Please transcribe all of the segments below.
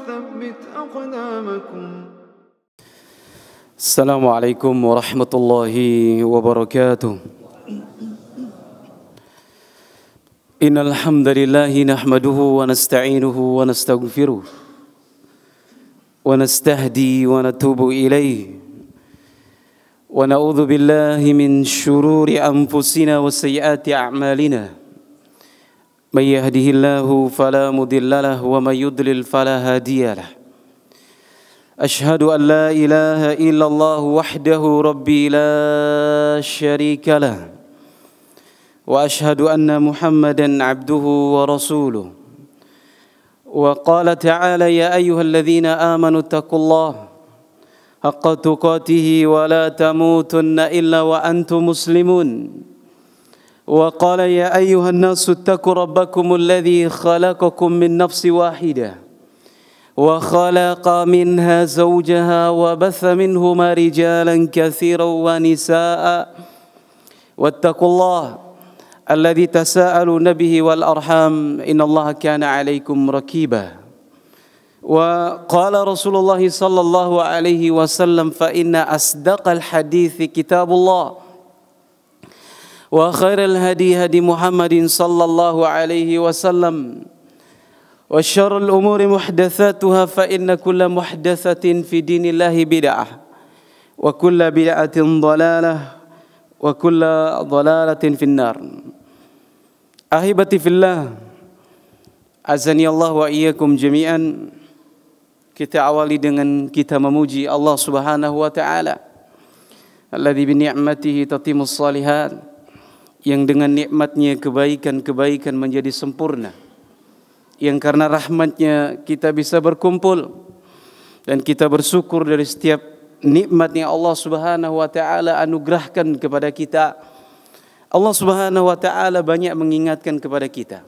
وثبت أقدامكم. السلام عليكم ورحمة الله وبركاته. إن الحمد لله نحمده ونستعينه ونستغفره ونستهدي ونتوب إليه ونعوذ بالله من شرور أنفسنا وسيئات أعمالنا من يهده الله فلا مضل له ومن يضلل فلا هادي له أشهد أن لا إله إلا الله وحده ربي لا شريك له وأشهد أن محمدا عبده ورسوله وقال تعالى يا أيها الذين آمنوا اتقوا الله حق تقاته ولا تموتن إلا وأنتم مسلمون وقال يا أيها الناس اتقوا ربكم الذي خلقكم من نفس واحدة وخلق منها زوجها وبث منهما رجالا كثيرا ونساء واتقوا الله الذي تساءلون به والأرحام إن الله كان عليكم رقيبا وقال رسول الله صلى الله عليه وسلم فإن أصدق الحديث كتاب الله وخير الهدي هدي محمد صلى الله عليه وسلم وشر الأمور محدثاتها فإن كل محدثة في دين الله بدعة وكل بدعة ضلالة وكل ضلالة في النار. Ahibati fillah, azani Allah wa iyyakum jami'an. Kita awali dengan kita memuji Allah Subhanahu wa taala. Alladzi bi ni'matihi tatimmus shalihat. Yang dengan nikmatnya kebaikan-kebaikan menjadi sempurna. Yang karena rahmatnya kita bisa berkumpul dan kita bersyukur dari setiap nikmat yang Allah Subhanahu wa taala anugerahkan kepada kita. Allah Subhanahu wa taala banyak mengingatkan kepada kita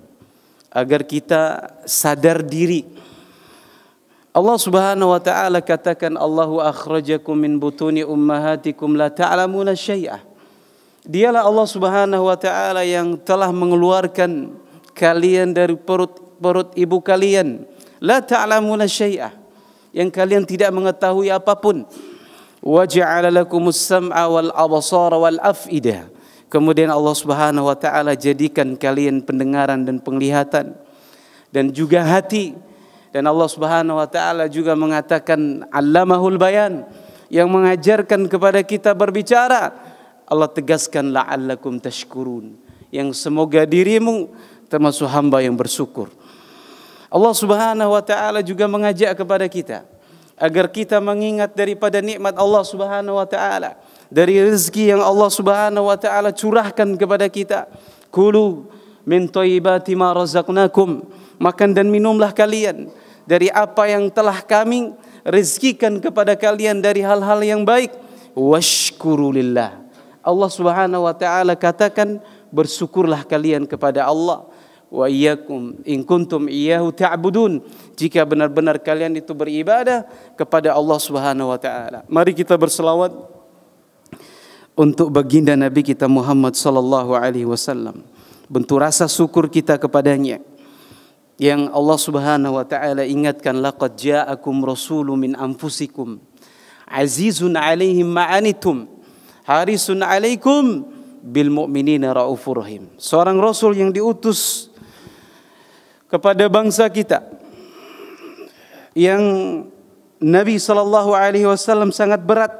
agar kita sadar diri. Allah Subhanahu wa taala katakan Allahu akhrajakum min butuni ummahatikum la ta'lamuna syai'ah. Dialah Allah Subhanahu wa taala yang telah mengeluarkan kalian dari perut ibu kalian. La ta'lamuna syai'ah. Yang kalian tidak mengetahui apapun. Wa ja'ala lakumus sam'a wal absara wal af'idah. Kemudian Allah Subhanahu wa taala jadikan kalian pendengaran dan penglihatan dan juga hati. Dan Allah Subhanahu wa taala juga mengatakan allamahul bayan, yang mengajarkan kepada kita berbicara. Allah tegaskan la'allakum tashkurun, yang semoga dirimu termasuk hamba yang bersyukur. Allah Subhanahu wa taala juga mengajak kepada kita agar kita mengingat daripada nikmat Allah Subhanahu wa taala, dari rezeki yang Allah Subhanahu wa taala curahkan kepada kita. Kulu min thayyibati ma razaqnakum, makan dan minumlah kalian dari apa yang telah kami rezekikan kepada kalian dari hal-hal yang baik. Washkuru lillah. Allah Subhanahu wa taala katakan bersyukurlah kalian kepada Allah. Wa iyyakum in kuntum iyyahu ta'budun, jika benar-benar kalian itu beribadah kepada Allah Subhanahu wa taala. Mari kita berselawat untuk baginda Nabi kita Muhammad sallallahu alaihi wasallam. Bentuk rasa syukur kita kepadanya yang Allah Subhanahu wa taala ingatkan, laqad ja'akum rasulun min anfusikum azizun 'alaihim ma'anitum harisun 'alaikum bil mu'minina raufur rahim. Seorang rasul yang diutus kepada bangsa kita, yang Nabi sallallahu alaihi wasallam sangat berat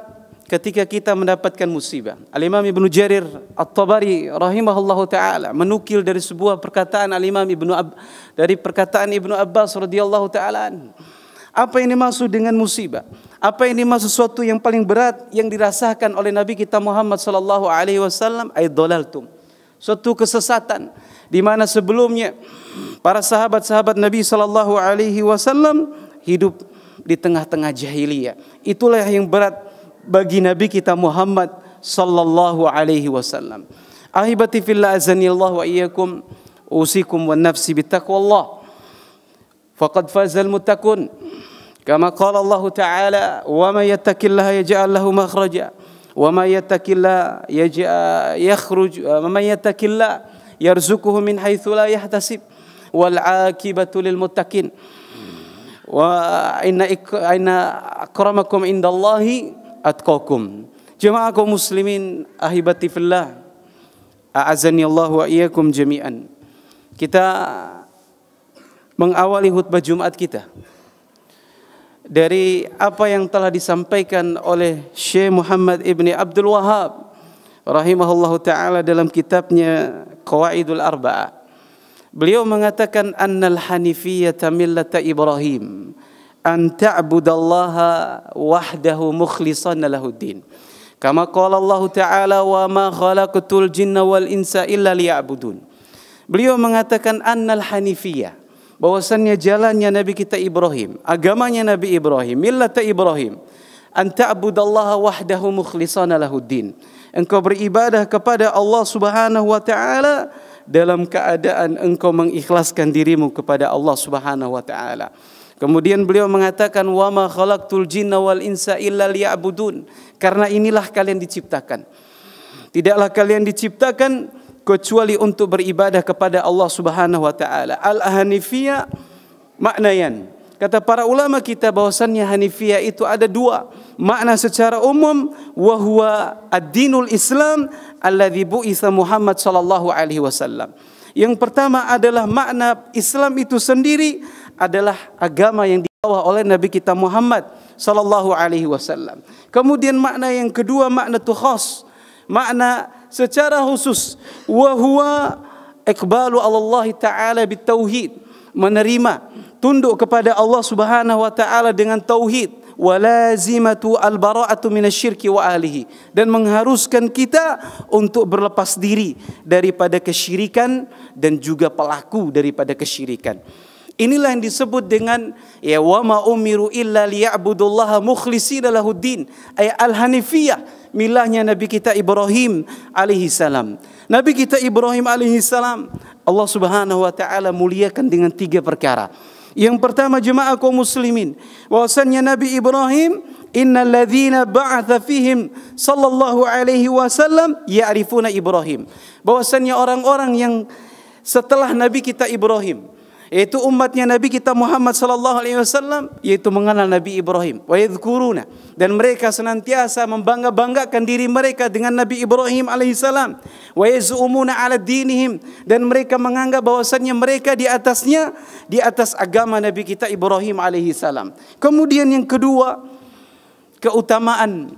ketika kita mendapatkan musibah. Al-Imam Ibnu Jarir At-Tabari rahimahullahu taala menukil dari sebuah perkataan Al-Imam dari perkataan Ibnu Abbas radhiyallahu taala. Apa yang dimaksud dengan musibah? Apa yang dimaksud sesuatu yang paling berat yang dirasakan oleh Nabi kita Muhammad sallallahu alaihi wasallam? Ay dhalaltum. Suatu kesesatan di mana sebelumnya para sahabat-sahabat Nabi sallallahu alaihi wasallam hidup di tengah-tengah jahiliyah. Itulah yang berat bagi Nabi kita Muhammad sallallahu alaihi wasallam. Ahibati fillah azanillahu wa iyyakum usikum wan nafsi bittaqwallah. Faqad fazal muttaqun. Kama qala Allah Ta'ala, "Wa may yattaqillaha yaj'al lahu makhraja wa may yattaqillaha wa may yattaqillaha yarzuquhu min haitsu la yahtasib wal 'aqibatu lil muttaqin." Wa inna akramakum indallahi atqakum. Jemaah kaum muslimin ahibati fillah, a'azani Allah wa iyyakum jami'an. Kita mengawali khutbah Jumat kita dari apa yang telah disampaikan oleh Syekh Muhammad ibni Abdul Wahhab rahimahullahu ta'ala dalam kitabnya Qawaidul Arba'ah. Beliau mengatakan annal hanifiyyata millata Ibrahim an ta'budallaha wahdahu mukhlishan lahuddin. Kama qala Allah Ta'ala wa ma khalaqtul jinna wal insa illa liya'budun. Beliau mengatakan annal hanifiyyah, bahwasannya jalannya Nabi kita Ibrahim, agamanya Nabi Ibrahim, millata Ibrahim, an ta'budallaha wahdahu mukhlishan lahuddin. Engkau beribadah kepada Allah Subhanahu wa taala dalam keadaan engkau mengikhlaskan dirimu kepada Allah Subhanahu wa taala. Kemudian beliau mengatakan wa ma khalaqtul jinna wal insa illa liya'budun. Karena inilah kalian diciptakan. Tidaklah kalian diciptakan kecuali untuk beribadah kepada Allah Subhanahu wa taala. Al-Hanifiyah maknayan. Kata para ulama kita bahwasannya Hanifiyah itu ada dua makna secara umum, wa huwa ad-dinul Islam alladzi bu'itsa Muhammad sallallahu alaihi wasallam. Yang pertama adalah makna Islam itu sendiri adalah agama yang dibawa oleh Nabi kita Muhammad sallallahu alaihi wasallam. Kemudian makna yang kedua makna tu khas, makna secara khusus, wa huwa iqbalu Allah taala bitauhid, menerima, tunduk kepada Allah Subhanahu wa taala dengan tauhid, wa lazimatu al-bara'atu minasyirki wa ahlihi, dan mengharuskan kita untuk berlepas diri daripada kesyirikan dan juga pelaku daripada kesyirikan. Inilah yang disebut dengan ya wa ma umiru illa liya'budullaha mukhlishina lahuddin, ay al-hanifiyah, milahnya Nabi kita Ibrahim alaihi salam. Nabi kita Ibrahim alaihi salam Allah Subhanahu wa taala muliakan dengan tiga perkara. Yang pertama jemaah kaum muslimin, bahwasannya Nabi Ibrahim innal ladzina ba'atha fihim sallallahu alaihi wasallam ya'rifuna Ibrahim. Bahwasannya orang-orang yang setelah Nabi kita Ibrahim, yaitu umatnya Nabi kita Muhammad sallallahu alaihi wasallam, yaitu mengenal Nabi Ibrahim. Wa yadhkuruna, dan mereka senantiasa membangga-banggakan diri mereka dengan Nabi Ibrahim alaihi salam. Wa yaz'umuna 'ala dinihim, dan mereka menganggap bahwasannya mereka di atas agama Nabi kita Ibrahim alaihi salam. Kemudian yang kedua, keutamaan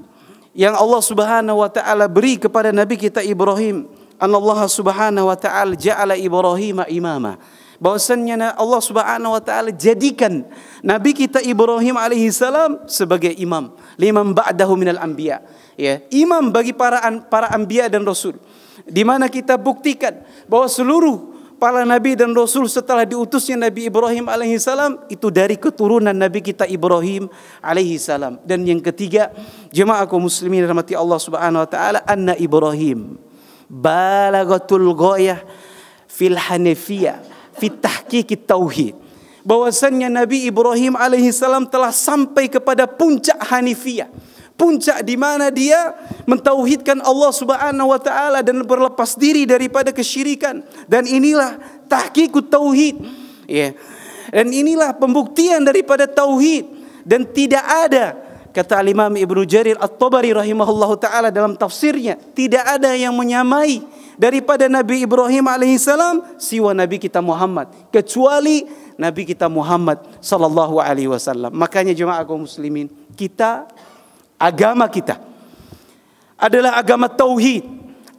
yang Allah Subhanahu wa taala beri kepada Nabi kita Ibrahim. Allah Subhanahu wa taala ja'ala Ibrahim imama. Bahwasannya Allah Subhanahu wa taala jadikan Nabi kita Ibrahim alaihi salam sebagai imam, liman ba'dahu minal anbiya, ya, imam bagi para anbiya dan rasul. Di mana kita buktikan bahwa seluruh para nabi dan rasul setelah diutusnya Nabi Ibrahim alaihi salam itu dari keturunan Nabi kita Ibrahim alaihi salam. Dan yang ketiga, jemaah kaum muslimin rahmati Allah Subhanahu wa taala, anna Ibrahim balagatul ghayah fil hanifiyah fi tahqiqit tauhid, bahwasannya Nabi Ibrahim alaihi salam telah sampai kepada puncak hanifiyah, puncak di mana dia mentauhidkan Allah Subhanahu wa taala dan berlepas diri daripada kesyirikan. Dan inilah tahqiqut tauhid, ya. Dan inilah pembuktian daripada tauhid, dan tidak ada, kata Imam Ibnu Jarir At-Tabari rahimahullahu taala dalam tafsirnya, tidak ada yang menyamai daripada Nabi Ibrahim alaihissalam siwa Nabi kita Muhammad, kecuali Nabi kita Muhammad sallallahu alaihi wasallam. Makanya jemaah kaum muslimin, agama kita adalah agama tauhid,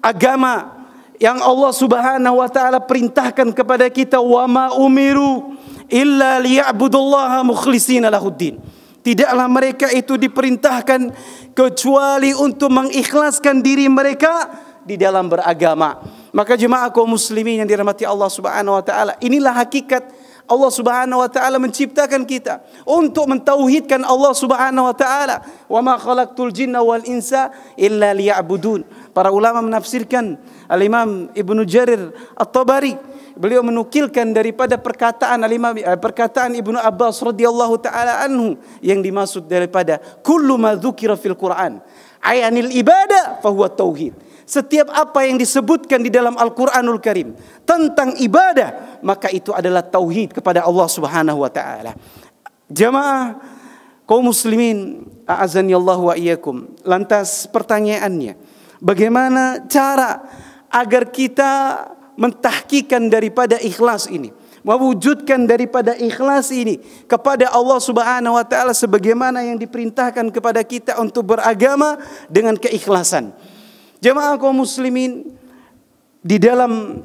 agama yang Allah Subhanahu wa taala perintahkan kepada kita, wa ma umiru illa liya'budullaha mukhlishina lahuddin. Tidaklah mereka itu diperintahkan kecuali untuk mengikhlaskan diri mereka di dalam beragama. Maka jemaah kaum muslimin yang dirahmati Allah Subhanahu wa taala, inilah hakikat Allah Subhanahu wa taala menciptakan kita untuk mentauhidkan Allah Subhanahu wa taala. Wa ma khalaqtul jinna wal insa illa liya'budun. Para ulama menafsirkan, Al-Imam Ibnu Jarir At-Tabari, beliau menukilkan daripada perkataan perkataan Ibnu Abbas radhiyallahu taala anhu, yang dimaksud daripada kullu ma dzukira fil Quran ayanil ibadah fa huwa tauhid. Setiap apa yang disebutkan di dalam Al-Quranul Karim tentang ibadah, maka itu adalah tauhid kepada Allah Subhanahu wa taala. Jamaah kaum muslimin, a'azani Allah wa iyyakum. Lantas pertanyaannya, bagaimana cara agar kita mentahqiqan daripada ikhlas ini, mewujudkan daripada ikhlas ini kepada Allah Subhanahu wa taala sebagaimana yang diperintahkan kepada kita untuk beragama dengan keikhlasan. Jamaah kaum muslimin, di dalam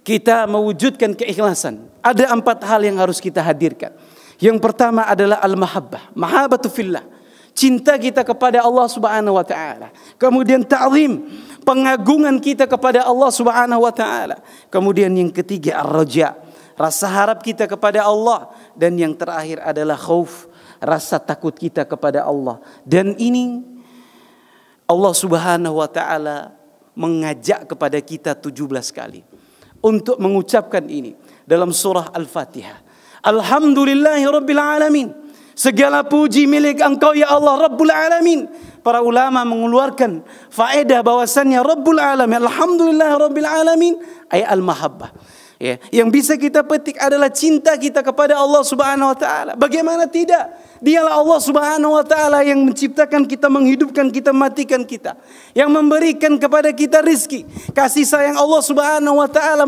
kita mewujudkan keikhlasan, ada 4 hal yang harus kita hadirkan. Yang pertama adalah al-mahabbah, mahabbatu fillah, cinta kita kepada Allah Subhanahu wa taala. Kemudian ta'zim, pengagungan kita kepada Allah Subhanahu wa taala. Kemudian yang ketiga ar-raja, rasa harap kita kepada Allah, dan yang terakhir adalah khauf, rasa takut kita kepada Allah. Dan ini Allah Subhanahu wa taala mengajak kepada kita 17 kali untuk mengucapkan ini dalam surah Al-Fatihah. Alhamdulillahi Rabbil Alamin. Segala puji milik Engkau ya Allah Rabbul Alamin. Para ulama mengeluarkan faedah bahwasannya Rabbul Alamin, Alhamdulillahi Rabbil Alamin, ay al-mahabbah. Ya, yang bisa kita petik adalah cinta kita kepada Allah Subhanahu wa taala. Bagaimana tidak? Dialah Allah Subhanahu wa taala yang menciptakan kita, menghidupkan kita, matikan kita, yang memberikan kepada kita rizki. Kasih sayang Allah Subhanahu wa taala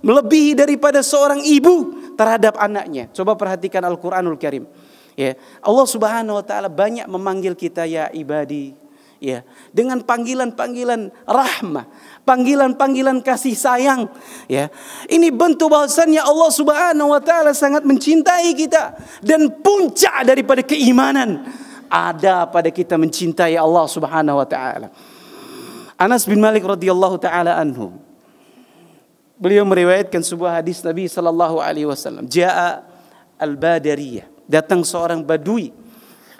melebihi daripada seorang ibu terhadap anaknya. Coba perhatikan Al-Qur'anul Karim. Ya, Allah Subhanahu wa taala banyak memanggil kita ya ibadi, ya, dengan panggilan-panggilan rahmah, panggilan-panggilan kasih sayang, ya. Ini bentuk bahwasannya Allah Subhanahu wa taala sangat mencintai kita, dan puncak daripada keimanan ada pada kita mencintai Allah Subhanahu wa taala. Anas bin Malik radhiyallahu taala anhu, beliau meriwayatkan sebuah hadis Nabi sallallahu alaihi wasallam. Jaa al-Badariyah, datang seorang badui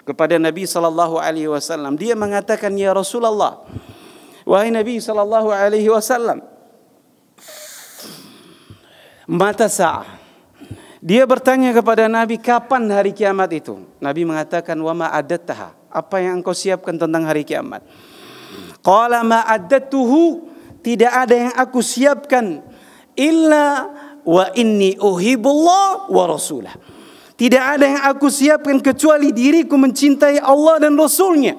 kepada Nabi sallallahu alaihi wasallam. Dia mengatakan, "Ya Rasulullah, wahai Nabi sallallahu alaihi wasallam, mata sa'ah." Dia bertanya kepada Nabi, kapan hari kiamat itu? Nabi mengatakan, "Wa ma adattaha?" Apa yang engkau siapkan tentang hari kiamat? Qala ma adattuhu, tidak ada yang aku siapkan illa wa inni uhibbullah wa rasulah. Tidak ada yang aku siapkan kecuali diriku mencintai Allah dan Rasulnya.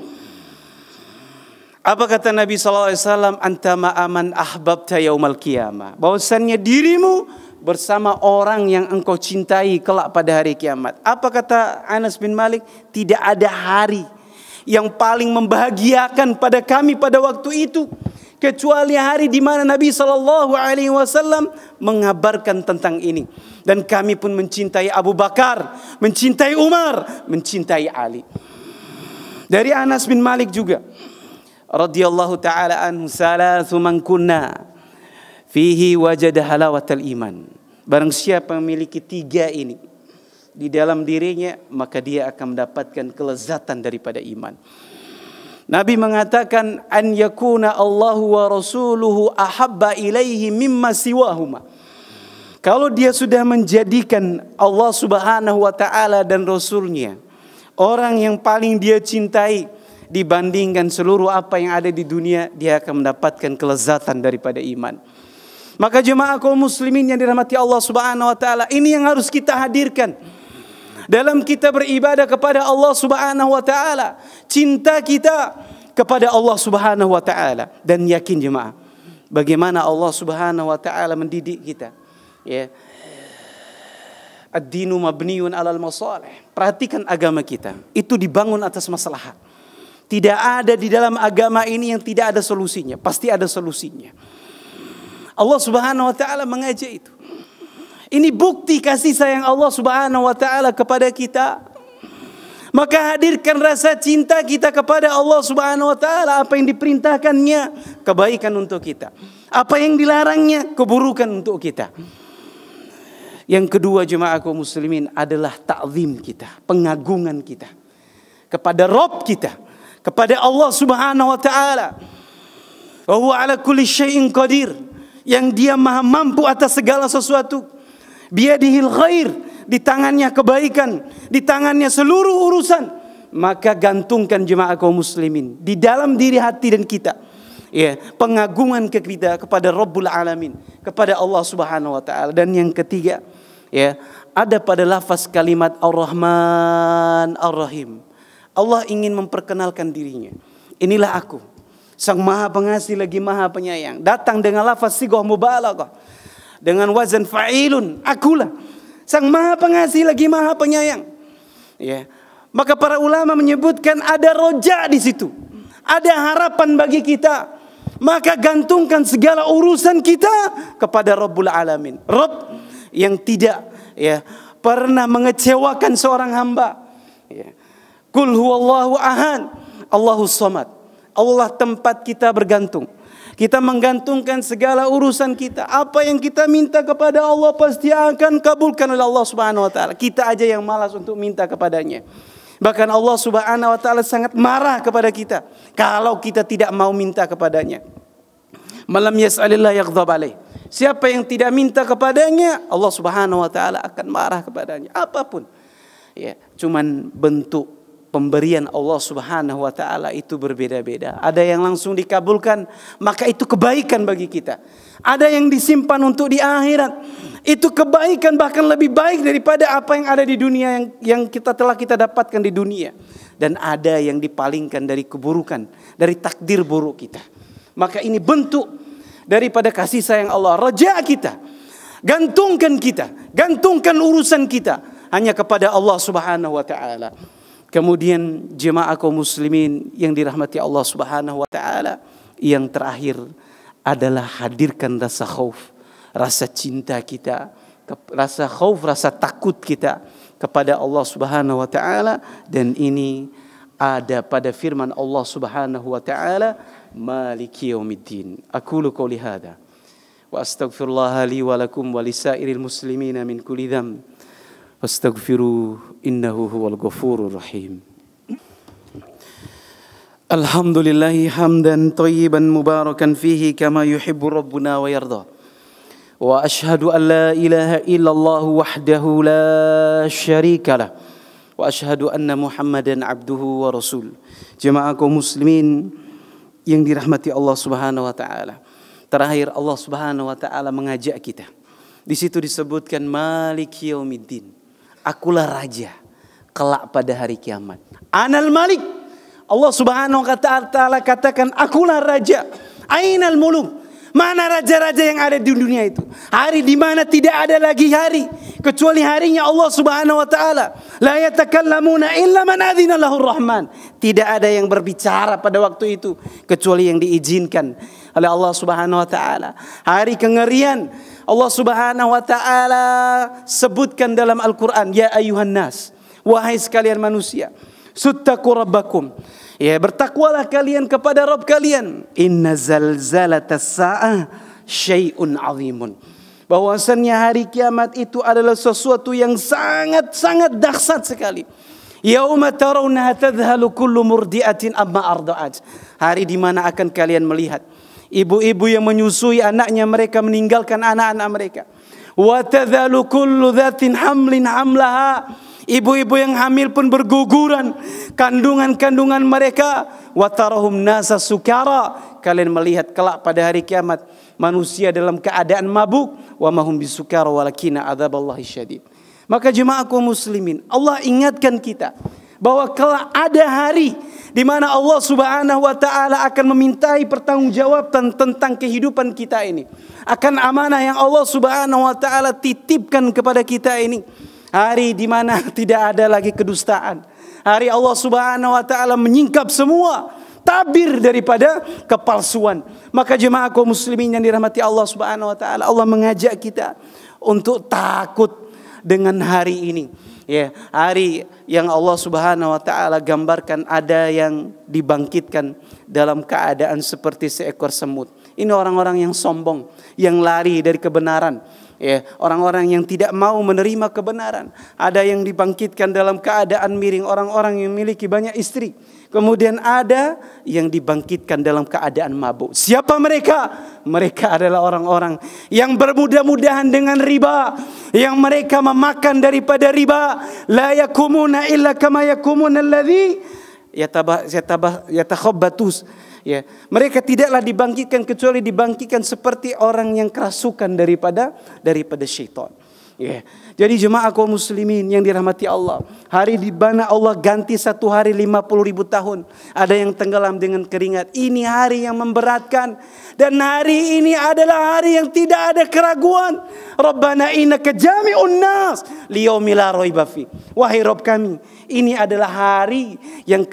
Apa kata Nabi SAW? Anta ma'aman ahbabta yaumal qiyamah. Bahwasannya dirimu bersama orang yang engkau cintai kelak pada hari kiamat. Apa kata Anas bin Malik? Tidak ada hari yang paling membahagiakan pada kami pada waktu itu kecuali hari di mana Nabi SAW mengabarkan tentang ini. Dan kami pun mencintai Abu Bakar, mencintai Umar, mencintai Ali. Dari Anas bin Malik juga radhiyallahu taala anhu, salatsu man kunna fihi wajada halawatal iman. Barang siapa memiliki 3 ini di dalam dirinya, maka dia akan mendapatkan kelezatan daripada iman. Nabi mengatakan, an yakuna Allahu wa rasuluhu ahabba ilaihi mimma siwahuma. Kalau dia sudah menjadikan Allah Subhanahu wa taala dan Rasulnya orang yang paling dia cintai dibandingkan seluruh apa yang ada di dunia, dia akan mendapatkan kelezatan daripada iman. Maka jemaah kaum muslimin yang dirahmati Allah Subhanahu wa taala, ini yang harus kita hadirkan dalam kita beribadah kepada Allah Subhanahu wa taala. Cinta kita kepada Allah Subhanahu wa taala, dan yakin jemaah bagaimana Allah Subhanahu wa taala mendidik kita. Ya. Ad-dinu mabniun 'alal masalih. Perhatikan agama kita, itu dibangun atas maslahat. Tidak ada di dalam agama ini yang tidak ada solusinya, pasti ada solusinya. Allah Subhanahu wa taala mengajak itu. Ini bukti kasih sayang Allah Subhanahu wa taala kepada kita. Maka hadirkan rasa cinta kita kepada Allah Subhanahu wa taala. Apa yang diperintahkannya, kebaikan untuk kita. Apa yang dilarangnya, keburukan untuk kita. Yang kedua jemaah kaum muslimin adalah ta'zim kita, pengagungan kita kepada Rabb kita, kepada Allah Subhanahu wa taala. Wa huwa ala kulli syai'in qadir, yang dia maha mampu atas segala sesuatu. Biyadihil khair, di tangannya kebaikan, di tangannya seluruh urusan. Maka gantungkan jemaah kaum muslimin di dalam diri hati dan kita, ya, pengagungan kita kepada Rabbul Alamin, kepada Allah Subhanahu wa taala. Dan yang ketiga, Ya, ada pada lafaz kalimat Ar-Rahman Ar-Rahim. Allah ingin memperkenalkan dirinya. Inilah aku, Sang Maha Pengasih lagi Maha Penyayang. Datang dengan lafaz sighah mubalaghah, dengan wazan fa'ilun. Akulah Sang Maha Pengasih lagi Maha Penyayang. Ya. Maka para ulama menyebutkan ada roja di situ. Ada harapan bagi kita. Maka gantungkan segala urusan kita kepada Rabbul Alamin. Rabb yang tidak pernah mengecewakan seorang hamba. Qul huwallahu ahad, Allahus samad. Allah tempat kita bergantung. Kita menggantungkan segala urusan kita. Apa yang kita minta kepada Allah pasti akan kabulkan oleh Allah Subhanahu wa taala. Kita aja yang malas untuk minta kepadanya. Bahkan Allah Subhanahu wa taala sangat marah kepada kita kalau kita tidak mau minta kepadanya. Malam yas'alillah yaghdab alaih. Siapa yang tidak minta kepadanya, Allah Subhanahu wa taala akan marah kepadanya. Apapun. Ya, cuman bentuk pemberian Allah Subhanahu wa taala itu berbeda-beda. Ada yang langsung dikabulkan, maka itu kebaikan bagi kita. Ada yang disimpan untuk di akhirat. Itu kebaikan, bahkan lebih baik daripada apa yang ada di dunia yang telah kita dapatkan di dunia. Dan ada yang dipalingkan dari keburukan, dari takdir buruk kita. Maka ini bentuk daripada kasih sayang Allah. Raja kita, gantungkan urusan kita hanya kepada Allah Subhanahu wa taala. Kemudian jemaah kaum muslimin yang dirahmati Allah Subhanahu wa taala, yang terakhir adalah hadirkan rasa khauf, rasa cinta kita, rasa khauf, rasa takut kita kepada Allah Subhanahu wa taala. Dan ini ada pada firman Allah Subhanahu wa taala, Maliki yaumiddin. Aqulu qouli hadza wa astaghfirullah li wa lakum wa lisairil muslimina min kulli dzamb. Wastaghfiruhu innahu huwal ghafurur rahim. Alhamdulillahi hamdan thayyiban mubarakan fihi kama yuhibbu rabbuna wa yarda. Wa ashhadu an la ilaha illallah wahdahu la syarika lah. Wa ashhadu anna Muhammadan abduhu wa rasul. Jemaah kaum muslimin yang dirahmati Allah Subhanahu wa taala. Terakhir Allah Subhanahu wa taala mengajak kita. Di situ disebutkan Maliki yaumiddin. Akulah raja kelak pada hari kiamat. Anal Malik. Allah Subhanahu wa taala katakan akulah raja. Ainal muluk. Mana raja-raja yang ada di dunia itu? Hari di mana tidak ada lagi hari kecuali harinya Allah Subhanahu wa taala. La yatakallamuna illa man adzina lahur rahman. Tidak ada yang berbicara pada waktu itu kecuali yang diizinkan oleh Allah Subhanahu wa taala. Hari kengerian Allah Subhanahu wa taala sebutkan dalam Al-Qur'an, ya ayuhan nas, wahai sekalian manusia, suttaqu rabbakum. Ya, bertakwalah kalian kepada Rabb kalian. Inna zalzalatas sa'ah syai'un 'azimun. Bahwasannya hari kiamat itu adalah sesuatu yang sangat-sangat dahsyat sekali. Yauma tarawnaha tadhhalu kullu murdi'atin amma arda'at. Hari di mana akan kalian melihat ibu-ibu yang menyusui anaknya, mereka meninggalkan anak-anak mereka. Wa tadhalu kullu dhatin hamlin hamlaha. Ibu-ibu yang hamil pun berguguran kandungan-kandungan mereka. Wa tarahum nasa sukara. Kalian melihat kelak pada hari kiamat manusia dalam keadaan mabuk. Wa mahum bisukara walakina adzaballahi syadid. Maka jemaah kaum muslimin, Allah ingatkan kita bahwa kelak ada hari di mana Allah Subhanahu wa taala akan memintai pertanggungjawaban tentang kehidupan kita ini. Akan amanah yang Allah Subhanahu wa taala titipkan kepada kita ini. Hari di mana tidak ada lagi kedustaan. Hari Allah Subhanahu wa taala menyingkap semua tabir daripada kepalsuan. Maka jemaah kaum muslimin yang dirahmati Allah Subhanahu wa taala, Allah mengajak kita untuk takut dengan hari ini. Ya, hari yang Allah Subhanahu wa taala gambarkan ada yang dibangkitkan dalam keadaan seperti seekor semut. Ini orang-orang yang sombong, yang lari dari kebenaran. Ya, orang-orang yang tidak mau menerima kebenaran. Ada yang dibangkitkan dalam keadaan miring, orang-orang yang memiliki banyak istri. Kemudian ada yang dibangkitkan dalam keadaan mabuk. Siapa mereka? Mereka adalah orang-orang yang bermudah-mudahan dengan riba, yang mereka memakan daripada riba. La yakumuna illa kama yakumuna alladhi yatakhabbatus. Ya, mereka tidaklah dibangkitkan kecuali dibangkitkan seperti orang yang kerasukan daripada syaitan. Yeah. Jadi jemaah kaum muslimin yang dirahmati Allah, hari di mana Allah ganti satu hari 50.000 tahun. Ada yang tenggelam dengan keringat. Ini hari yang memberatkan. Dan hari ini adalah hari yang tidak ada keraguan. Rabbana innaka jami'un nas liyaumil la raiba fi. Wahai Rabb kami, ini adalah hari yang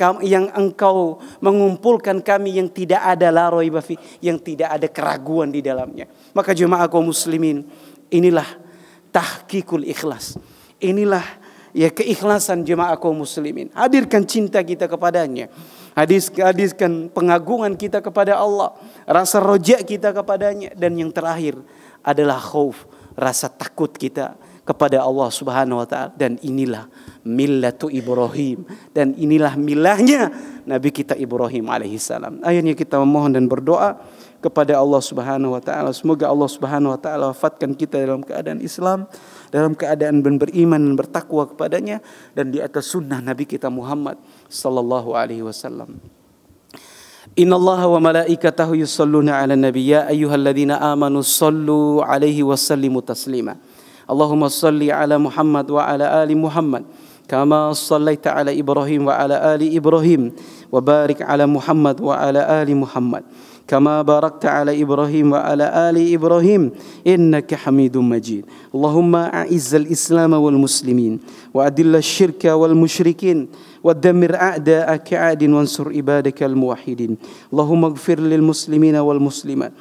Engkau mengumpulkan kami yang tidak ada la raiba fi, yang tidak ada keraguan di dalamnya. Maka jemaah kaum muslimin, inilah tahqiqul ikhlas. Inilah ya keikhlasan jemaah kaum muslimin. Hadirkan cinta kita kepadanya. Hadirkan pengagungan kita kepada Allah. Rasa roja kita kepadanya. Dan yang terakhir adalah khauf, rasa takut kita kepada Allah Subhanahu wa taala. Dan inilah millatu Ibrahim. Dan inilah milahnya Nabi kita Ibrahim alaihissalam. Akhirnya kita memohon dan berdoa kepada Allah Subhanahu wa taala. Semoga Allah Subhanahu wa taala wafatkan kita dalam keadaan Islam, dalam keadaan beriman dan bertakwa kepadanya, dan di atas sunnah Nabi kita Muhammad sallallahu alaihi wasallam. Innallaha wa malaikatahu yusholluna 'alan nabiy ya ayyuhalladzina amanu shallu 'alaihi wa sallimu taslima. Allahumma shalli 'ala Muhammad wa 'ala ali Muhammad kama shallaita 'ala Ibrahim wa 'ala ali Ibrahim wa barik 'ala Muhammad wa 'ala ali Muhammad كما باركت على إبراهيم وعلى آل إبراهيم إنك حميد مجيد. اللهم أعز الإسلام والمسلمين وأذل الشرك والمشركين ودمر أعداءك عاد وانصر عبادك الموحدين. اللهم اغفر للمسلمين والمسلمات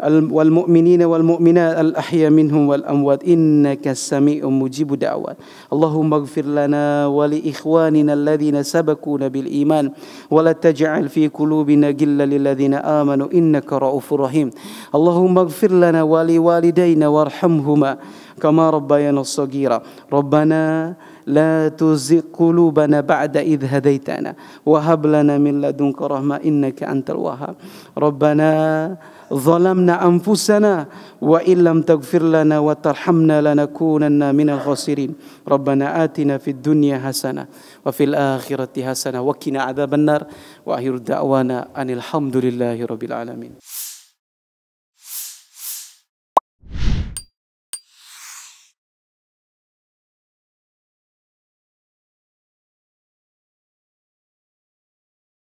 والمؤمنين والمؤمنات الأحياء منهم والأموات إنك سميع مجيب دعوات. اللهم اغفر لنا ولإخواننا الذين سبقونا بالإيمان ولا تجعل في قلوبنا غلا للذين آمنوا إنك رؤوف رحيم. اللهم اغفر لنا ولوالدينا وارحمهما كما ربيانا صغيرا. ربنا لا تزغ قلوبنا بعد إذ هديتنا وهب لنا من لدنك رحمة إنك أنت الوهاب. ربنا ظلمنا أنفسنا وإن لم تغفر لنا وترحمنا لنكونن من الخاسرين. ربنا آتنا في الدنيا حسنة وفي الآخرة حسنة وقنا عذاب النار وآخر دعوانا أن الحمد لله رب العالمين.